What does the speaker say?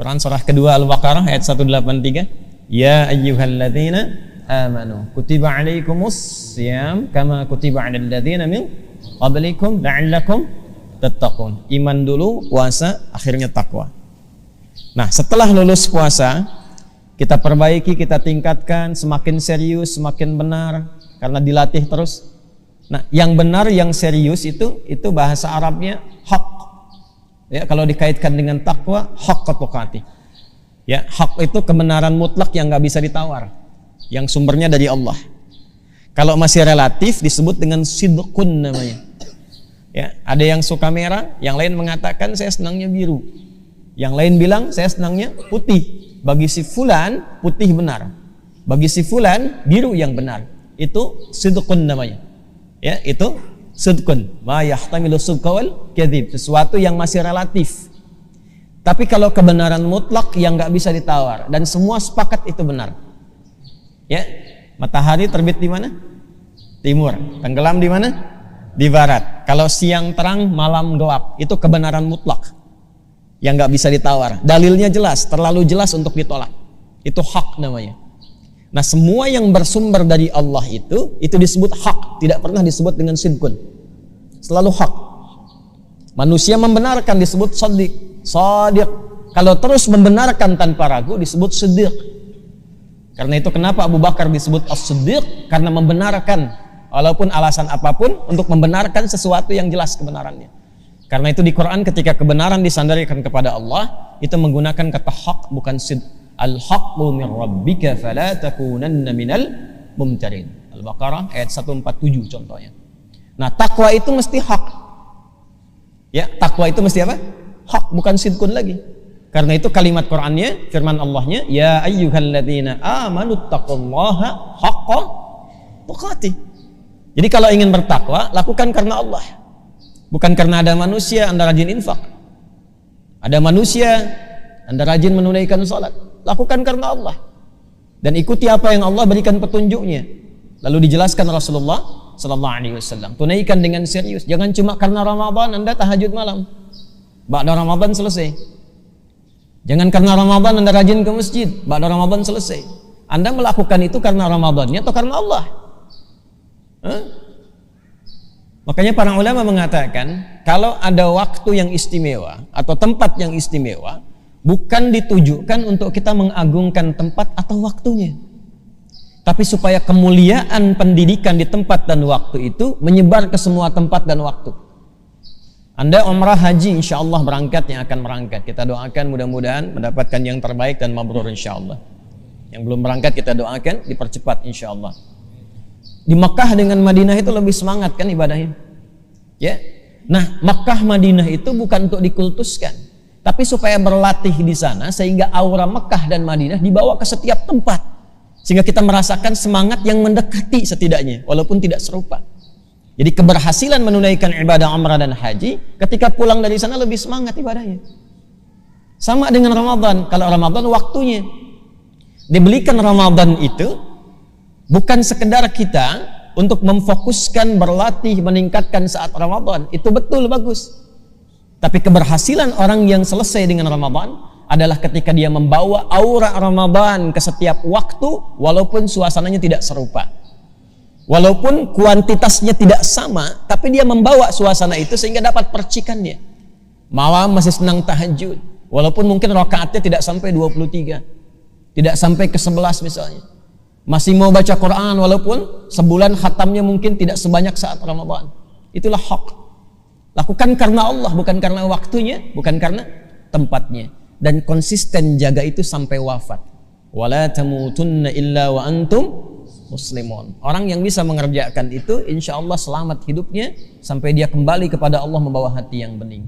Quran surah kedua Al-Baqarah ayat 183. Ya ayyuhalladzina amanu kutiba alaikumus syiyam kama kutiba alal ladzina min qablikum la'allakum tattaqun. Iman dulu, puasa, akhirnya takwa. Nah, setelah lulus puasa, kita perbaiki, kita tingkatkan, semakin serius, semakin benar karena dilatih terus. Nah, yang benar, yang serius itu bahasa Arabnya haq. Ya, kalau dikaitkan dengan takwa, haqqa tuqati. Ya, hak itu kebenaran mutlak yang nggak bisa ditawar, yang sumbernya dari Allah. Kalau masih relatif disebut dengan sidqun namanya. Ya, ada yang suka merah, yang lain mengatakan saya senangnya biru. Yang lain bilang saya senangnya putih. Bagi si fulan putih benar. Bagi si fulan biru yang benar. Itu sidqun namanya. Ya, itu sidqun. Ma yahtamilu sidqa wal kadzib, sesuatu yang masih relatif. Tapi kalau kebenaran mutlak yang nggak bisa ditawar dan semua sepakat itu benar. Ya, matahari terbit di mana? Timur. Tenggelam di mana? Di barat. Kalau siang terang, malam gelap, itu kebenaran mutlak yang nggak bisa ditawar. Dalilnya jelas, terlalu jelas untuk ditolak. Itu hak namanya. Nah, semua yang bersumber dari Allah itu disebut hak, tidak pernah disebut dengan sidqun. Selalu hak. Manusia membenarkan disebut shadiq. Kalau terus membenarkan tanpa ragu disebut siddiq. Karena itu kenapa Abu Bakar disebut as-siddiq, karena membenarkan walaupun alasan apapun untuk membenarkan sesuatu yang jelas kebenarannya. Karena itu di Quran ketika kebenaran disandarkan kepada Allah itu menggunakan kata hak, bukan sidq. Al-haqqu min rabbika fala takunanna minal mumtarin. Al-Baqarah ayat 147 contohnya. Nah, takwa itu mesti hak. Ya, takwa itu mesti apa? Hak, bukan sidqun lagi. Karena itu kalimat Qur'annya, firman Allahnya, ya ayyuhalladzina amanu taqullaha haqqa tuqatih. Jadi kalau ingin bertakwa, lakukan karena Allah. Bukan karena ada manusia Anda rajin infak. Ada manusia Anda rajin menunaikan salat. Lakukan karena Allah. Dan ikuti apa yang Allah berikan petunjuknya. Lalu dijelaskan Rasulullah sallallahu alaihi wasallam. Tunaikan dengan serius. Jangan cuma karena Ramadan Anda tahajud malam. Ba'da Ramadan selesai. Jangan karena Ramadan Anda rajin ke masjid. Ba'da Ramadan selesai. Anda melakukan itu karena Ramadannya atau karena Allah? Makanya para ulama mengatakan kalau ada waktu yang istimewa atau tempat yang istimewa bukan ditujukan untuk kita mengagungkan tempat atau waktunya, tapi supaya kemuliaan pendidikan di tempat dan waktu itu menyebar ke semua tempat dan waktu. Anda umrah haji insya Allah berangkat, yang akan berangkat kita doakan mudah-mudahan mendapatkan yang terbaik dan mabrur insya Allah. Yang belum berangkat kita doakan dipercepat insya Allah. Di Makkah dengan Madinah itu lebih semangat kan ibadahnya, ya. Nah, Makkah Madinah itu bukan untuk dikultuskan, tapi supaya berlatih di sana sehingga aura Makkah dan Madinah dibawa ke setiap tempat, sehingga kita merasakan semangat yang mendekati setidaknya, walaupun tidak serupa. Jadi keberhasilan menunaikan ibadah umrah dan haji, ketika pulang dari sana lebih semangat ibadahnya. Sama dengan Ramadan. Kalau Ramadan waktunya dibelikan Ramadan itu bukan sekedar kita untuk memfokuskan berlatih meningkatkan saat Ramadan, itu betul bagus. Tapi keberhasilan orang yang selesai dengan Ramadan adalah ketika dia membawa aura Ramadan ke setiap waktu walaupun suasananya tidak serupa. Walaupun kuantitasnya tidak sama, tapi dia membawa suasana itu sehingga dapat percikannya. Malam masih senang tahajud, walaupun mungkin rakaatnya tidak sampai 23, tidak sampai ke 11 misalnya. Masih mau baca Quran walaupun sebulan khatamnya mungkin tidak sebanyak saat Ramadan. Itulah hak. Lakukan karena Allah, bukan karena waktunya, bukan karena tempatnya. Dan konsisten jaga itu sampai wafat. Wala tamutunna illa wa antum muslimun. Orang yang bisa mengerjakan itu insya Allah selamat hidupnya sampai dia kembali kepada Allah membawa hati yang bening.